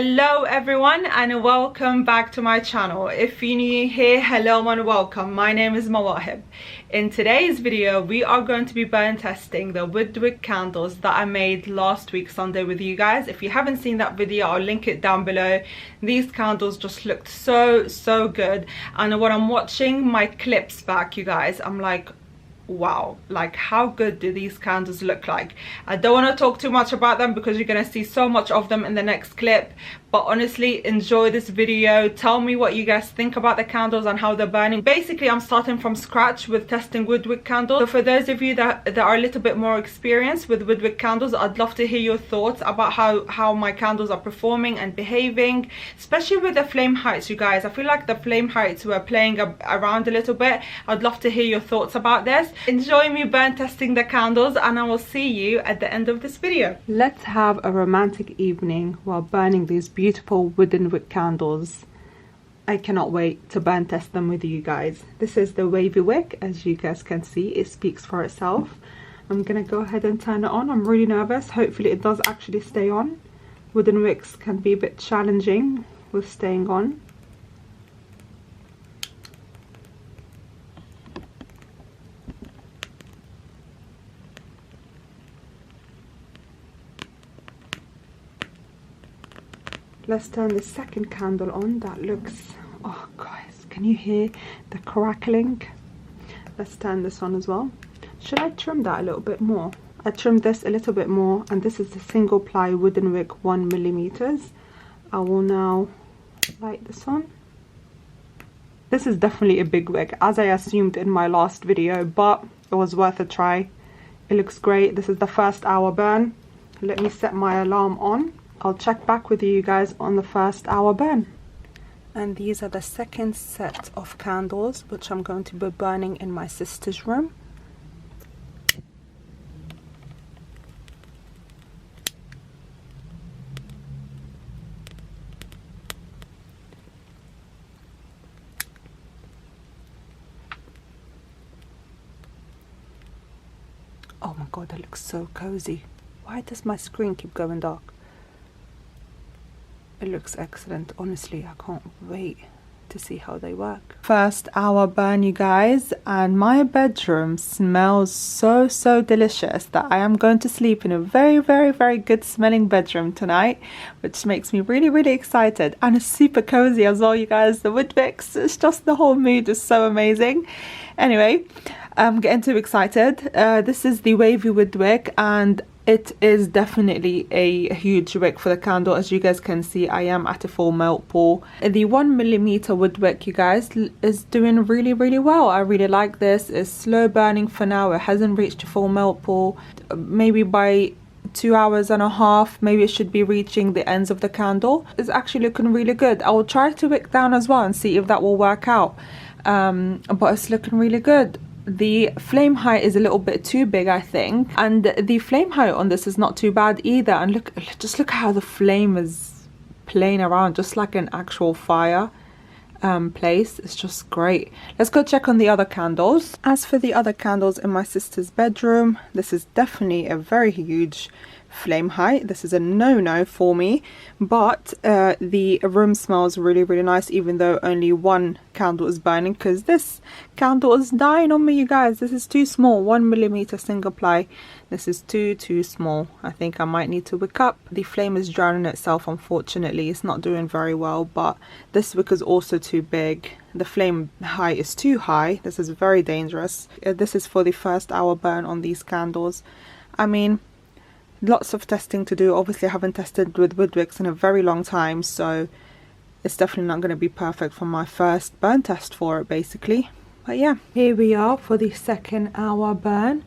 Hello everyone and welcome back to my channel. If you're new here, hello and welcome. My name is Mawaheb. In today's video we are going to be burn testing the Wick candles that I made last week Sunday with you guys. If you haven't seen that video, I'll link it down below. These candles just looked so good, and when I'm watching my clips back, you guys, I'm like, wow, like how good do these candles look like. I don't want to talk too much about them because you're going to see so much of them in the next clip, but honestly enjoy this video. Tell me what you guys think about the candles and how they're burning. Basically I'm starting from scratch with testing Wick candles, so for those of you that are a little bit more experienced with Wick candles, I'd love to hear your thoughts about how my candles are performing and behaving, especially with the flame heights. You guys, I feel like the flame heights were playing around a little bit. I'd love to hear your thoughts about this. Enjoy me burn testing the candles and I will see you at the end of this video. Let's have a romantic evening while burning these beautiful wooden wick candles. I cannot wait to burn test them with you guys. This is the wavy wick. As you guys can see, it speaks for itself. I'm gonna go ahead and turn it on. I'm really nervous. Hopefully it does actually stay on. Wooden wicks can be a bit challenging with staying on. Let's turn the second candle on. That looks, oh guys, can you hear the crackling? Let's turn this on as well. Should I trim that a little bit more? I trimmed this a little bit more, and this is the single ply wooden wick 1mm. I will now light this on. This is definitely a big wick, as I assumed in my last video, but it was worth a try. It looks great. This is the first hour burn. Let me set my alarm on. I'll check back with you guys on the first hour burn. And these are the second set of candles which I'm going to be burning in my sister's room. Oh my god, that looks so cozy. Why does my screen keep going dark? It looks excellent. Honestly, I can't wait to see how they work. First hour burn, you guys, and my bedroom smells so delicious that I am going to sleep in a very good smelling bedroom tonight, which makes me really excited, and it's super cozy as well, you guys. The wood wicks, it's just, the whole mood is so amazing. Anyway, I'm getting too excited. This is the wavy wood wick, and it is definitely a huge wick for the candle. As you guys can see, I am at a full melt pour. The 1mm wood wick, you guys, is doing really well. I really like this. It's slow burning for now. It hasn't reached a full melt pour. Maybe by 2.5 hours, maybe it should be reaching the ends of the candle. It's actually looking really good. I will try to wick down as well and see if that will work out. But it's looking really good. The flame height is a little bit too big, I think, and the flame height on this is not too bad either. And just look how the flame is playing around, just like an actual fire place. It's just great. Let's go check on the other candles. As for the other candles in my sister's bedroom, this is definitely a very huge flame height. This is a no for me, but the room smells really nice, even though only one candle is burning, because this candle is dying on me, you guys. This is too small. 1mm single ply. This is too small. I think I might need to wick up. The flame is drowning itself, unfortunately. It's not doing very well, but this wick is also too big. The flame height is too high. This is very dangerous. This is for the first hour burn on these candles. I mean, lots of testing to do. Obviously I haven't tested with wood wicks in a very long time, so it's definitely not going to be perfect for my first burn test for it, basically. But yeah, here we are for the second hour burn.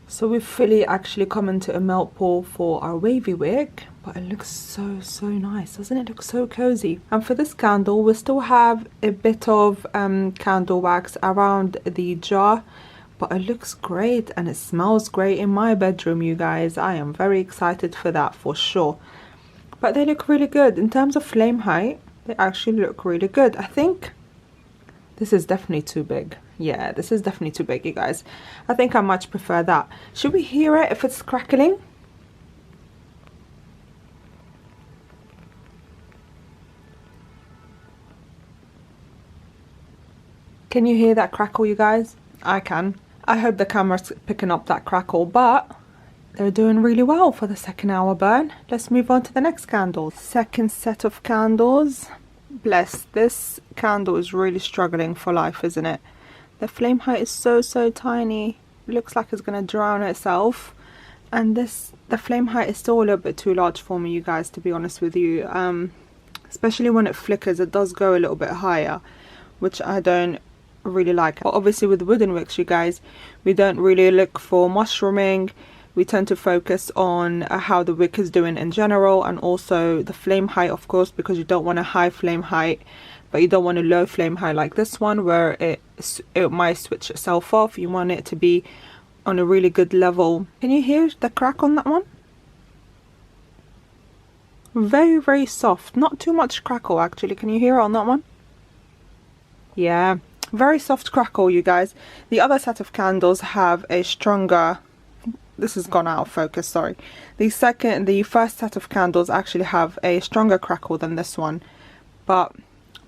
So we've fully actually come into a melt pour for our wavy wick, but it looks so nice. Doesn't it look so cozy? And for this candle, we still have a bit of candle wax around the jar, but it looks great and it smells great in my bedroom, you guys. I am very excited for that for sure. But they look really good. In terms of flame height, they actually look really good. I think this is definitely too big. Yeah, this is definitely too big, you guys. I think I much prefer that. Should we hear it if it's crackling? Can you hear that crackle, you guys? I can. I hope the camera's picking up that crackle, but they're doing really well for the second hour burn. Let's move on to the next candle. Second set of candles. Bless, this candle is really struggling for life, isn't it? The flame height is so tiny. It looks like it's going to drown itself. And the flame height is still a little bit too large for me, you guys, to be honest with you. Especially when it flickers, it does go a little bit higher, which I don't really like. But obviously with wooden wicks, you guys, we don't really look for mushrooming. We tend to focus on how the wick is doing in general, and also the flame height, of course, because you don't want a high flame height, but you don't want a low flame height like this one where it might switch itself off. You want it to be on a really good level. Can you hear the crack on that one? Very soft, not too much crackle actually. Can you hear it on that one? Yeah, very soft crackle, you guys. The other set of candles have a stronger, this has gone out of focus, sorry. The first set of candles actually have a stronger crackle than this one, but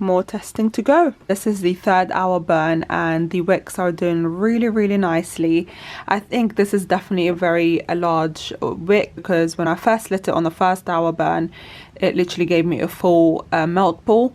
more testing to go. This is the third hour burn and the wicks are doing really nicely. I think this is definitely a large wick, because when I first lit it on the first hour burn, it literally gave me a full melt pool.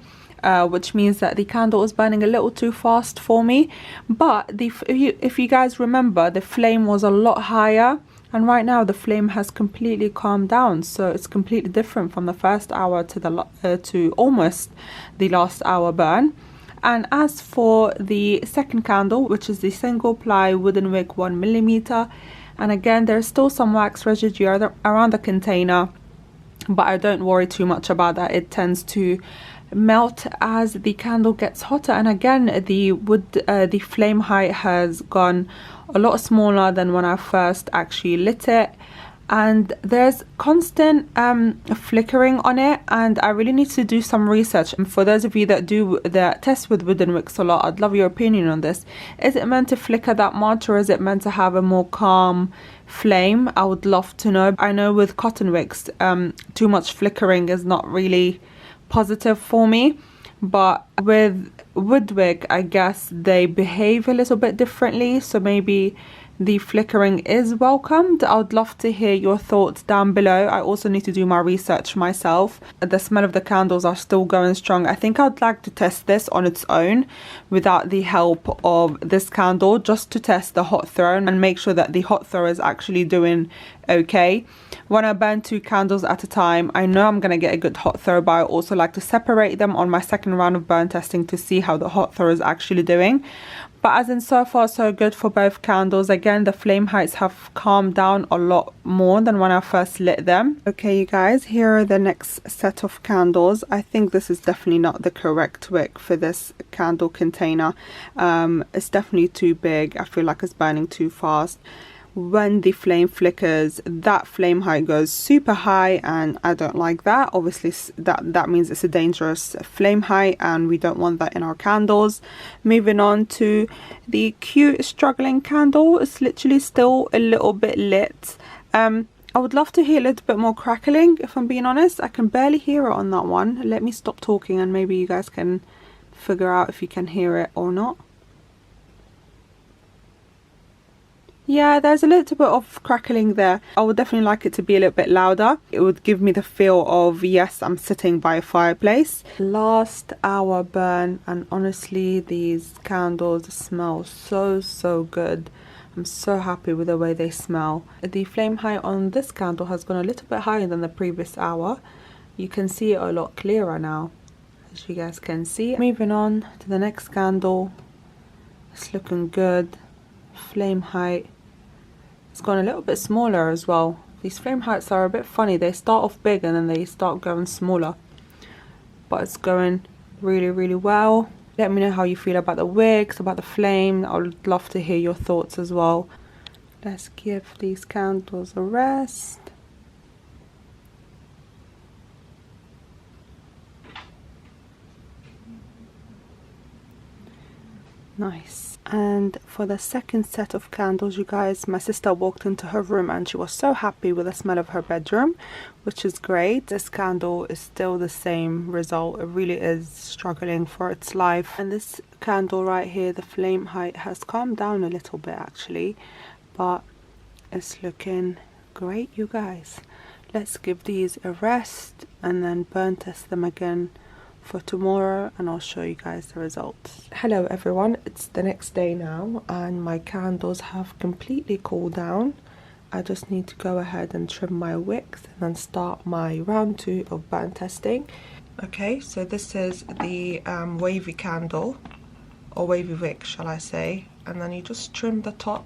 Which means that the candle is burning a little too fast for me. But if you guys remember, the flame was a lot higher, and right now the flame has completely calmed down, so it's completely different from the first hour to almost the last hour burn. And as for the second candle, which is the single ply wooden wick 1mm, and again there's still some wax residue around the container, but I don't worry too much about that. It tends to melt as the candle gets hotter, and again the flame height has gone a lot smaller than when I first actually lit it, and there's constant flickering on it, and I really need to do some research. And for those of you that test with wooden wicks a lot, I'd love your opinion on this. Is it meant to flicker that much, or is it meant to have a more calm flame? I would love to know. I know with cotton wicks, too much flickering is not really positive for me, but with wood wick, I guess they behave a little bit differently, so maybe the flickering is welcomed. I would love to hear your thoughts down below. I also need to do my research myself. The smell of the candles are still going strong. I think I'd like to test this on its own without the help of this candle, just to test the hot throw and make sure that the hot throw is actually doing okay. When I burn 2 candles at a time, I know I'm going to get a good hot throw, but I also like to separate them on my second round of burn testing to see how the hot throw is actually doing. But as in, so far so good for both candles. Again, the flame heights have calmed down a lot more than when I first lit them. Okay, you guys, here are the next set of candles. I think this is definitely not the correct wick for this candle container. It's definitely too big. I feel like it's burning too fast. When the flame flickers, that flame height goes super high, and I don't like that. Obviously that means it's a dangerous flame height, and we don't want that in our candles. Moving on to the cute struggling candle. It's literally still a little bit lit. I would love to hear a little bit more crackling, if I'm being honest. I can barely hear it on that one. Let me stop talking and maybe you guys can figure out if you can hear it or not. Yeah, there's a little bit of crackling there. I would definitely like it to be a little bit louder. It would give me the feel of, yes, I'm sitting by a fireplace. Last hour burn, and honestly these candles smell so good. I'm so happy with the way they smell. The flame height on this candle has gone a little bit higher than the previous hour. You can see it a lot clearer now, as you guys can see. Moving on to the next candle. It's looking good. Flame height, it's gone a little bit smaller as well. These flame heights are a bit funny. They start off big and then they start going smaller, but it's going really well. Let me know how you feel about the wicks, about the flame. I would love to hear your thoughts as well. Let's give these candles a rest. Nice. And for the second set of candles, you guys, my sister walked into her room and she was so happy with the smell of her bedroom, which is great. This candle is still the same result. It really is struggling for its life. And this candle right here, the flame height has calmed down a little bit actually, but it's looking great, you guys. Let's give these a rest and then burn test them again for tomorrow, and I'll show you guys the results. Hello everyone, it's the next day now and my candles have completely cooled down. I just need to go ahead and trim my wicks and then start my round 2 of burn testing. Okay, so this is the wavy candle, or wavy wick shall I say, and then you just trim the top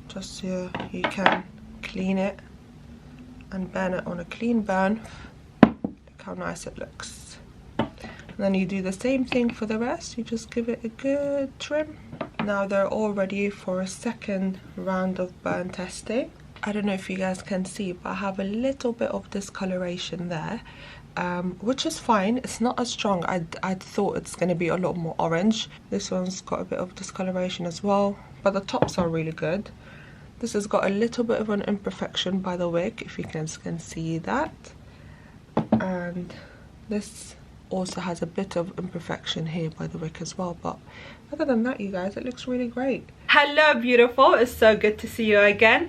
just so you can clean it and burn it on a clean burn. How nice it looks. And then you do the same thing for the rest. You just give it a good trim. Now they're all ready for a second round of burn testing. I don't know if you guys can see, but I have a little bit of discoloration there, which is fine. It's not as strong. I thought it's going to be a lot more orange. This one's got a bit of discoloration as well, but the tops are really good. This has got a little bit of an imperfection by the wick, if you guys can see that. And this also has a bit of imperfection here by the wick as well, but other than that, you guys, it looks really great. Hello beautiful, it's so good to see you again.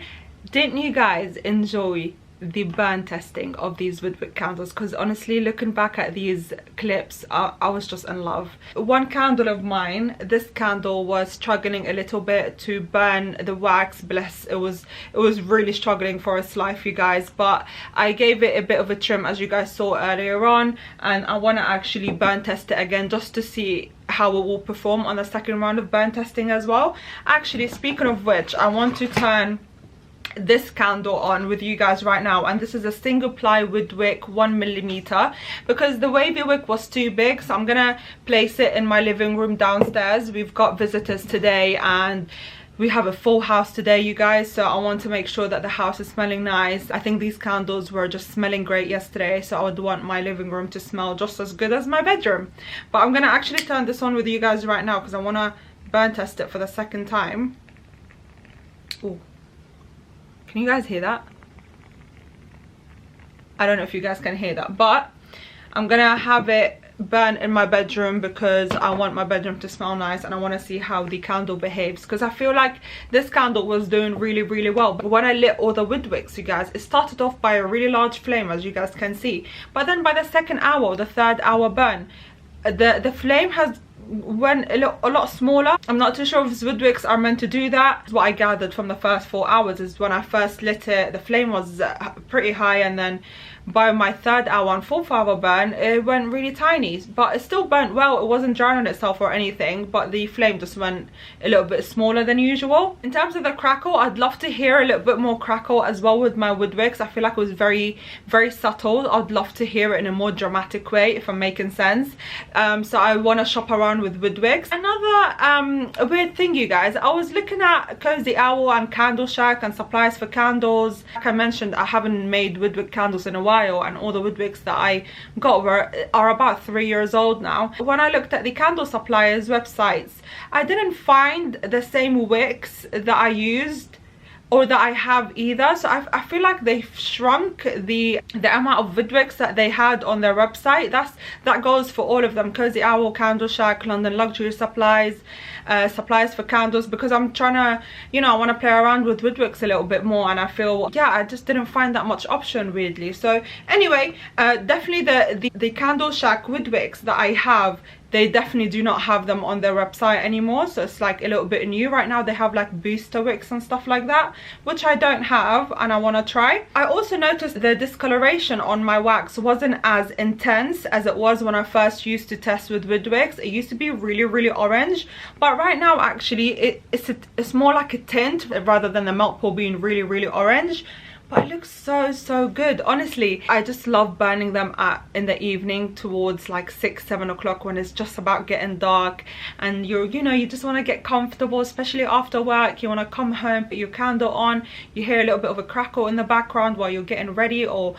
Didn't you guys enjoy the burn testing of these wood wick candles? Because honestly, looking back at these clips, I was just in love. One candle of mine, this candle was struggling a little bit to burn the wax. Bless, it was really struggling for its life, you guys, but I gave it a bit of a trim as you guys saw earlier on, and I want to actually burn test it again just to see how it will perform on the second round of burn testing as well. Actually, speaking of which, I want to turn this candle on with you guys right now, and this is a single ply wood wick 1mm, because the wavy wick was too big, so I'm gonna place it in my living room downstairs. We've got visitors today and we have a full house today, you guys, so I want to make sure that the house is smelling nice. I think these candles were just smelling great yesterday, so I would want my living room to smell just as good as my bedroom. But I'm gonna actually turn this on with you guys right now because I want to burn test it for the second time. Ooh. Can you guys hear that? I don't know if you guys can hear that, but I'm gonna have it burn in my bedroom because I want my bedroom to smell nice, and I want to see how the candle behaves, because I feel like this candle was doing really well. But when I lit all the wood wicks, you guys, it started off by a really large flame, as you guys can see, but then by the second hour, the third hour burn, the flame has went a lot smaller. I'm not too sure if wood wicks are meant to do that. What I gathered from the first 4 hours is when I first lit it, the flame was pretty high, and then by my third hour and fourth hour burn, it went really tiny, but it still burnt well. It wasn't drowning itself or anything, but the flame just went a little bit smaller than usual. In terms of the crackle, I'd love to hear a little bit more crackle as well with my wood wicks. I feel like it was very subtle. I'd love to hear it in a more dramatic way, if I'm making sense. So I want to shop around with wood wicks. Another weird thing, you guys, I was looking at Cosy Owl and Candle Shack and supplies for candles. Like I mentioned, I haven't made wood wick candles in a while, and all the wood wicks that I got are about 3 years old now. When I looked at the candle suppliers websites, I didn't find the same wicks that I used or that I have either, so I feel like they've shrunk the amount of wood wicks that they had on their website. That goes for all of them: Cosy Owl, Candle Shack, London Luxury Supplies, supplies for candles, because I'm trying to, you know, I want to play around with wood wicks a little bit more, and I feel, yeah, I just didn't find that much option weirdly. So anyway, definitely the Candle Shack wood wicks that I have, they definitely do not have them on their website anymore, so it's like a little bit new. Right now they have like booster wicks and stuff like that, which I don't have and I want to try. I also noticed the discoloration on my wax wasn't as intense as it was when I first used to test with wood wicks. It used to be really orange, but right now actually it's more like a tint rather than the melt pool being really orange. but it looks so good. Honestly, I just love burning them in the evening towards like 6-7 o'clock, when it's just about getting dark and you just want to get comfortable, especially after work. You want to come home, put your candle on, you hear a little bit of a crackle in the background while you're getting ready or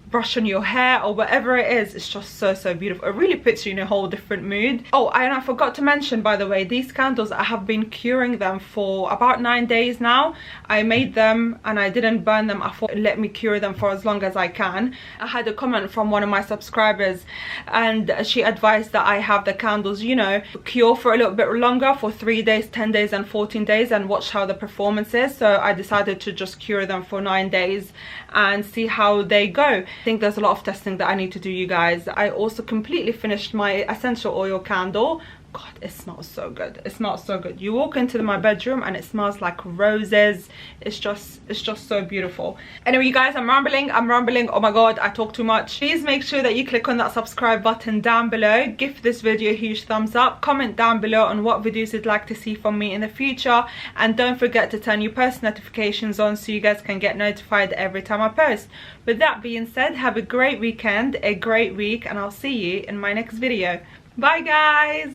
brushing your hair or whatever it is. It's just so beautiful. It really puts you in a whole different mood. Oh, and I forgot to mention, by the way, these candles, I have been curing them for about 9 days now. I made them and I didn't burn them. I thought, let me cure them for as long as I can. I had a comment from one of my subscribers and she advised that I have the candles, cure for a little bit longer, for 3 days, 10 days and 14 days, and watch how the performance is. So I decided to just cure them for 9 days and see how they go. I think there's a lot of testing that I need to do, you guys. I also completely finished my essential oil candle. God, it smells so good. It smells so good. You walk into my bedroom and it smells like roses. It's just so beautiful. Anyway, you guys, I'm rambling. Oh my god, I talk too much. Please make sure that you click on that subscribe button down below. Give this video a huge thumbs up. Comment down below on what videos you'd like to see from me in the future, and don't forget to turn your post notifications on so you guys can get notified every time I post. With that being said, have a great weekend, a great week, and I'll see you in my next video. Bye guys.